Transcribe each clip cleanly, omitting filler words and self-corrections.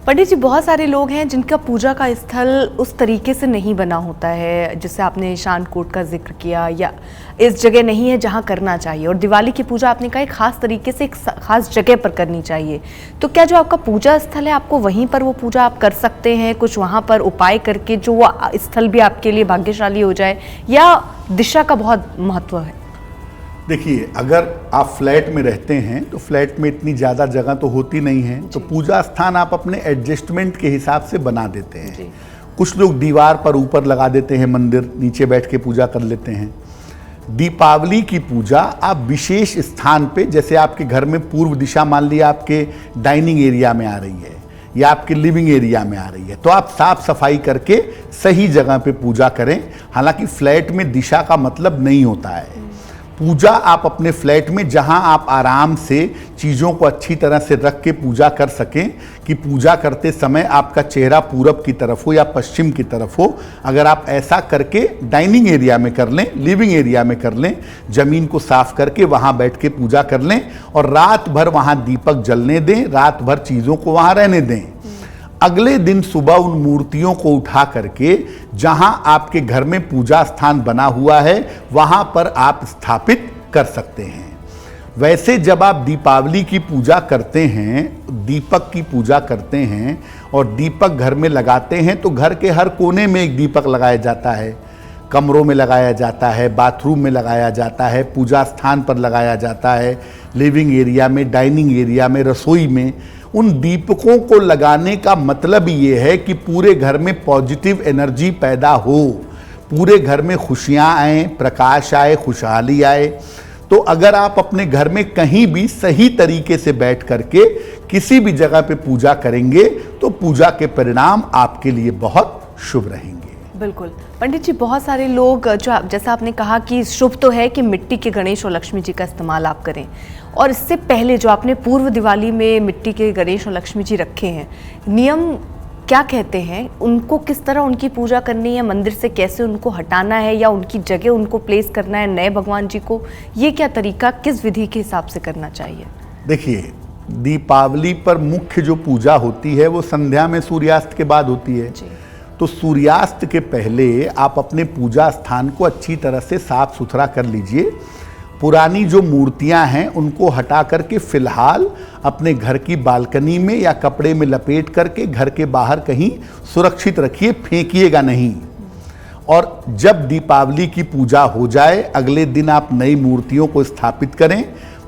पंडित जी, बहुत सारे लोग हैं जिनका पूजा का स्थल उस तरीके से नहीं बना होता है, जैसे आपने ईशान कोट का जिक्र किया, या इस जगह नहीं है जहां करना चाहिए। और दिवाली की पूजा आपने कहा एक खास तरीके से एक खास जगह पर करनी चाहिए। तो क्या जो आपका पूजा स्थल है, आपको वहीं पर वो पूजा आप कर सकते हैं, कुछ वहां पर उपाय करके जो वो स्थल भी आपके लिए भाग्यशाली हो जाए, या दिशा का बहुत महत्व है? देखिए, अगर आप फ्लैट में रहते हैं तो फ्लैट में इतनी ज़्यादा जगह तो होती नहीं है, तो पूजा स्थान आप अपने एडजस्टमेंट के हिसाब से बना देते हैं। कुछ लोग दीवार पर ऊपर लगा देते हैं मंदिर, नीचे बैठ के पूजा कर लेते हैं। दीपावली की पूजा आप विशेष स्थान पे, जैसे आपके घर में पूर्व दिशा मान लिया आपके डाइनिंग एरिया में आ रही है या आपके लिविंग एरिया में आ रही है, तो आप साफ सफाई करके सही जगह पे पूजा करें। हालांकि फ्लैट में दिशा का मतलब नहीं होता है। पूजा आप अपने फ्लैट में, जहां आप आराम से चीज़ों को अच्छी तरह से रख के पूजा कर सकें, कि पूजा करते समय आपका चेहरा पूरब की तरफ हो या पश्चिम की तरफ हो, अगर आप ऐसा करके डाइनिंग एरिया में कर लें, लिविंग एरिया में कर लें, ज़मीन को साफ करके वहां बैठ के पूजा कर लें और रात भर वहां दीपक जलने दें, रात भर चीज़ों को वहां रहने दें। अगले दिन सुबह उन मूर्तियों को उठा करके जहां आपके घर में पूजा स्थान बना हुआ है वहां पर आप स्थापित कर सकते हैं। वैसे जब आप दीपावली की पूजा करते हैं, दीपक की पूजा करते हैं और दीपक घर में लगाते हैं, तो घर के हर कोने में एक दीपक लगाया जाता है। कमरों में लगाया जाता है, बाथरूम में लगाया जाता है, पूजा स्थान पर लगाया जाता है, लिविंग एरिया में, डाइनिंग एरिया में, रसोई में। उन दीपकों को लगाने का मतलब ये है कि पूरे घर में पॉजिटिव एनर्जी पैदा हो, पूरे घर में खुशियां आए, प्रकाश आए, खुशहाली आए। तो अगर आप अपने घर में कहीं भी सही तरीके से बैठ करके किसी भी जगह पे पूजा करेंगे तो पूजा के परिणाम आपके लिए बहुत शुभ रहेंगे। बिल्कुल पंडित जी, बहुत सारे लोग जो जैसा आपने कहा कि शुभ तो है कि मिट्टी के गणेश और लक्ष्मी जी का इस्तेमाल आप करें, और इससे पहले जो आपने पूर्व दिवाली में मिट्टी के गणेश और लक्ष्मी जी रखे हैं, नियम क्या कहते हैं? उनको किस तरह उनकी पूजा करनी है, मंदिर से कैसे उनको हटाना है या उनकी जगह उनको प्लेस करना है नए भगवान जी को, ये क्या तरीका, किस विधि के हिसाब से करना चाहिए? देखिए, दीपावली पर मुख्य जो पूजा होती है वो संध्या में सूर्यास्त के बाद होती है। तो सूर्यास्त के पहले आप अपने पूजा स्थान को अच्छी तरह से साफ सुथरा कर लीजिए। पुरानी जो मूर्तियां हैं उनको हटा करके फिलहाल अपने घर की बालकनी में या कपड़े में लपेट करके घर के बाहर कहीं सुरक्षित रखिए, फेंकिएगा नहीं। और जब दीपावली की पूजा हो जाए, अगले दिन आप नई मूर्तियों को स्थापित करें,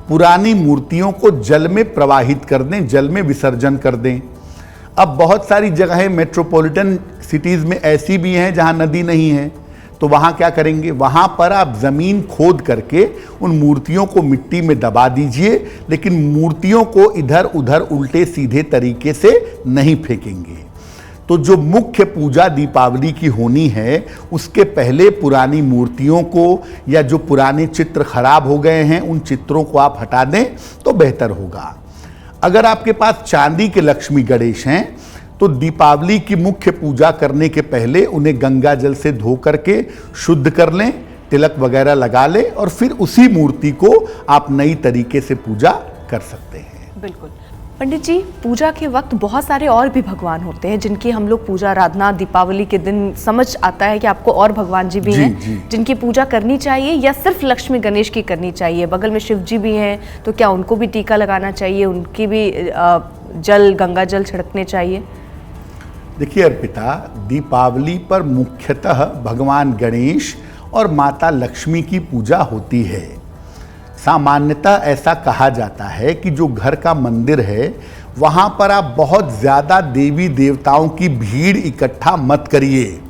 पुरानी मूर्तियों को जल में प्रवाहित कर दें, जल में विसर्जन कर दें। अब बहुत सारी जगहें मेट्रोपॉलिटन सिटीज़ में ऐसी भी हैं जहां नदी नहीं है, तो वहाँ क्या करेंगे, वहाँ पर आप ज़मीन खोद करके उन मूर्तियों को मिट्टी में दबा दीजिए, लेकिन मूर्तियों को इधर उधर उल्टे सीधे तरीके से नहीं फेंकेंगे। तो जो मुख्य पूजा दीपावली की होनी है, उसके पहले पुरानी मूर्तियों को या जो पुराने चित्र खराब हो गए हैं उन चित्रों को आप हटा दें तो बेहतर होगा। अगर आपके पास चांदी के लक्ष्मी गणेश हैं तो दीपावली की मुख्य पूजा करने के पहले उन्हें गंगा जल से धो करके शुद्ध कर लें, तिलक वगैरह लगा लें और फिर उसी मूर्ति को आप नई तरीके से पूजा कर सकते हैं। बिल्कुल पंडित जी, पूजा के वक्त बहुत सारे और भी भगवान होते हैं जिनकी हम लोग पूजा आराधना दीपावली के दिन समझ आता है कि आपको और भगवान जी भी हैं जिनकी पूजा करनी चाहिए, या सिर्फ लक्ष्मी गणेश की करनी चाहिए? बगल में शिव जी भी हैं, तो क्या उनको भी टीका लगाना चाहिए, उनकी भी जल गंगा जल छिड़कने चाहिए? देखिए अर्पिता, दीपावली पर मुख्यतः भगवान गणेश और माता लक्ष्मी की पूजा होती है। सामान्यतः ऐसा कहा जाता है कि जो घर का मंदिर है वहाँ पर आप बहुत ज़्यादा देवी देवताओं की भीड़ इकट्ठा मत करिए।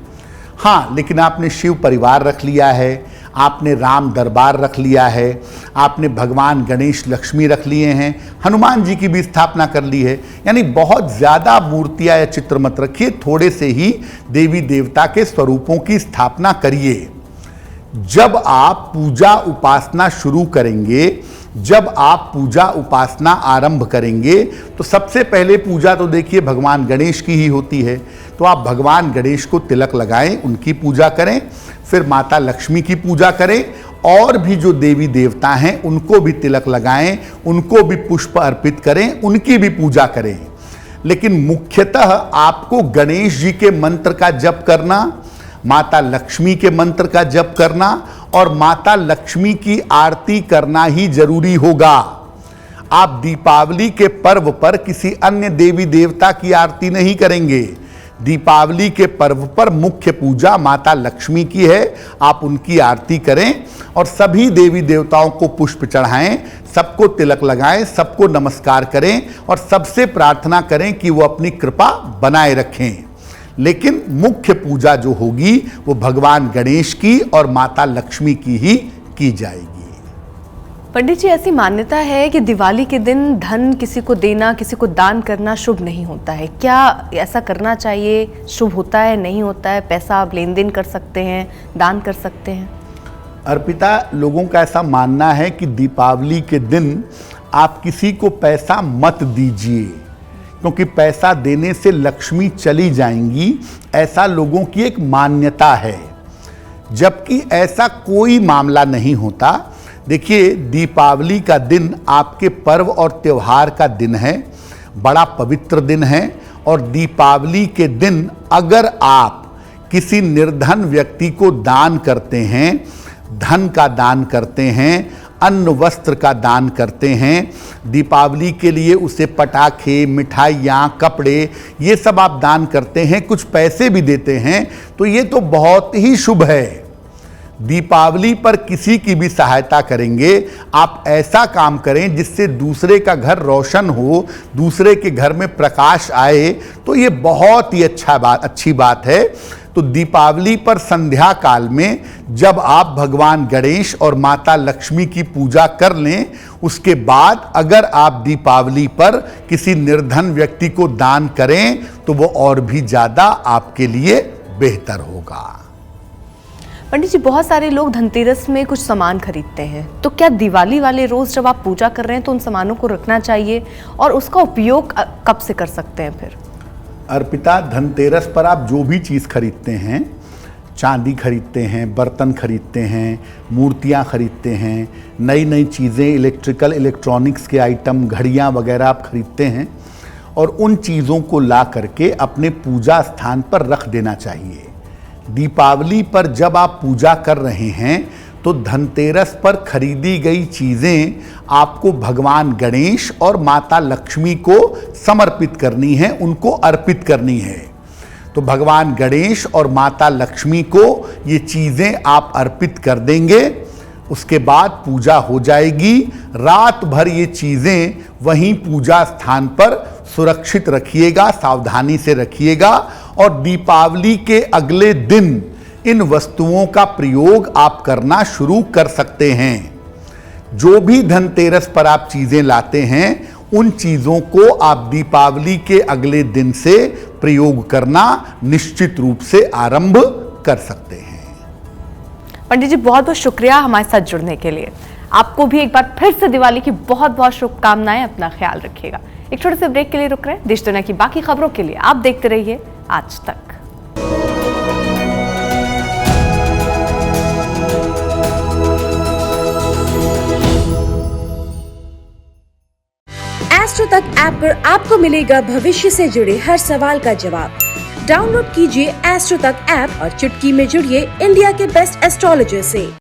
हाँ, लेकिन आपने शिव परिवार रख लिया है, आपने राम दरबार रख लिया है, आपने भगवान गणेश लक्ष्मी रख लिए हैं, हनुमान जी की भी स्थापना कर ली है, यानी बहुत ज़्यादा मूर्तियाँ या चित्र मत रखिए, थोड़े से ही देवी देवता के स्वरूपों की स्थापना करिए। जब आप पूजा उपासना शुरू करेंगे, जब आप पूजा उपासना आरंभ करेंगे, तो सबसे पहले पूजा तो देखिए भगवान गणेश की ही होती है। तो आप भगवान गणेश को तिलक लगाएं, उनकी पूजा करें, फिर माता लक्ष्मी की पूजा करें, और भी जो देवी देवता हैं उनको भी तिलक लगाएं, उनको भी पुष्प अर्पित करें, उनकी भी पूजा करें। लेकिन मुख्यतः आपको गणेश जी के मंत्र का जप करना, माता लक्ष्मी के मंत्र का जप करना और माता लक्ष्मी की आरती करना ही जरूरी होगा। आप दीपावली के पर्व पर किसी अन्य देवी देवता की आरती नहीं करेंगे। दीपावली के पर्व पर मुख्य पूजा माता लक्ष्मी की है, आप उनकी आरती करें और सभी देवी देवताओं को पुष्प चढ़ाएं, सबको तिलक लगाएं, सबको नमस्कार करें और सबसे प्रार्थना करें कि वो अपनी कृपा बनाए रखें। लेकिन मुख्य पूजा जो होगी वो भगवान गणेश की और माता लक्ष्मी की ही की जाएगी। पंडित जी, ऐसी मान्यता है कि दिवाली के दिन धन किसी को देना, किसी को दान करना शुभ नहीं होता है। क्या ऐसा करना चाहिए? शुभ होता है, नहीं होता है? पैसा आप लेन देन कर सकते हैं, दान कर सकते हैं? अर्पिता, लोगों का ऐसा मानना है कि दीपावली के दिन आप किसी को पैसा मत दीजिए, क्योंकि पैसा देने से लक्ष्मी चली जाएंगी, ऐसा लोगों की एक मान्यता है, जबकि ऐसा कोई मामला नहीं होता। देखिए, दीपावली का दिन आपके पर्व और त्योहार का दिन है, बड़ा पवित्र दिन है और दीपावली के दिन अगर आप किसी निर्धन व्यक्ति को दान करते हैं, धन का दान करते हैं, अन्न वस्त्र का दान करते हैं, दीपावली के लिए उसे पटाखे, मिठाइयाँ, कपड़े, ये सब आप दान करते हैं, कुछ पैसे भी देते हैं, तो ये तो बहुत ही शुभ है। दीपावली पर किसी की भी सहायता करेंगे, आप ऐसा काम करें जिससे दूसरे का घर रोशन हो, दूसरे के घर में प्रकाश आए, तो ये बहुत ही अच्छी बात है। तो दीपावली पर संध्या काल में जब आप भगवान गणेश और माता लक्ष्मी की पूजा कर लें, उसके बाद अगर आप दीपावली पर किसी निर्धन व्यक्ति को दान करें तो वो और भी ज़्यादा आपके लिए बेहतर होगा। पंडित जी, बहुत सारे लोग धनतेरस में कुछ सामान खरीदते हैं, तो क्या दिवाली वाले रोज जब आप पूजा कर रहे हैं तो उन सामानों को रखना चाहिए और उसका उपयोग कब से कर सकते हैं फिर? अर्पिता, धनतेरस पर आप जो भी चीज़ खरीदते हैं, चांदी खरीदते हैं, बर्तन खरीदते हैं, मूर्तियां खरीदते हैं, नई नई चीज़ें, इलेक्ट्रॉनिक्स के आइटम, घड़ियां वगैरह आप खरीदते हैं और उन चीज़ों को ला करके अपने पूजा स्थान पर रख देना चाहिए। दीपावली पर जब आप पूजा कर रहे हैं तो धनतेरस पर खरीदी गई चीज़ें आपको भगवान गणेश और माता लक्ष्मी को समर्पित करनी है, उनको अर्पित करनी है। तो भगवान गणेश और माता लक्ष्मी को ये चीज़ें आप अर्पित कर देंगे, उसके बाद पूजा हो जाएगी। रात भर ये चीज़ें वहीं पूजा स्थान पर सुरक्षित रखिएगा, सावधानी से रखिएगा और दीपावली के अगले दिन इन वस्तुओं का प्रयोग आप करना शुरू कर सकते हैं। जो भी धनतेरस पर आप चीज़ें लाते हैं, उन चीज़ों को आप दीपावली के अगले दिन से प्रयोग करना निश्चित रूप से आरंभ कर सकते हैं। पंडित जी, बहुत बहुत शुक्रिया हमारे साथ जुड़ने के लिए। आपको भी एक बार फिर से दिवाली की बहुत बहुत शुभकामनाएं। अपना ख्याल रखिएगा। एक छोटे से ब्रेक के लिए रुक रहे हैं। देश दुनिया की बाकी खबरों के लिए आप देखते रहिए आज तक। एस्ट्रो तक ऐप पर आपको मिलेगा भविष्य से जुड़े हर सवाल का जवाब। डाउनलोड कीजिए एस्ट्रो तक ऐप और चुटकी में जुड़िए इंडिया के बेस्ट एस्ट्रोलॉजर से।